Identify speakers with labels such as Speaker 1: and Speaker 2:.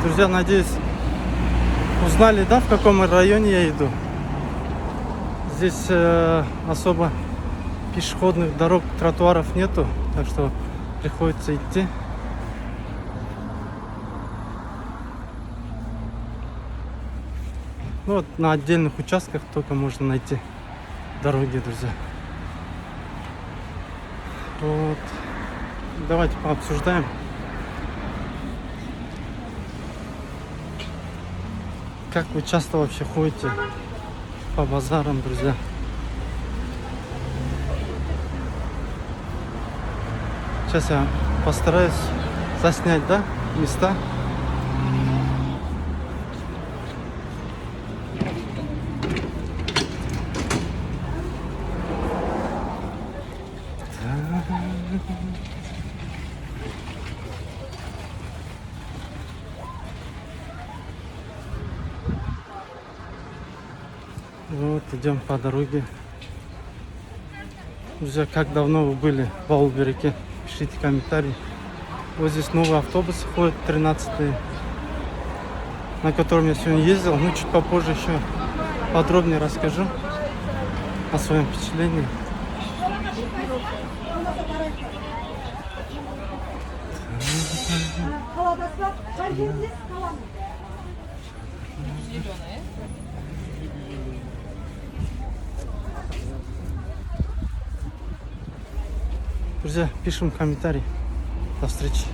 Speaker 1: Друзья, надеюсь, узнали, да, в каком районе я иду. Здесь особо пешеходных дорог, тротуаров нету, так что приходится идти. Ну, вот на отдельных участках только можно найти дороги, друзья. Вот. Давайте пообсуждаем. Как вы часто вообще ходите по базарам, друзья? Сейчас я постараюсь заснять, да, места. Вот, идем по дороге. Друзья, как давно вы были в Аулберике? Пишите комментарии. Вот здесь новые автобусы ходят, 13-е, на котором я сегодня ездил. Ну, чуть попозже еще подробнее расскажу о своем впечатлении. Друзья, пишем комментарий. До встречи.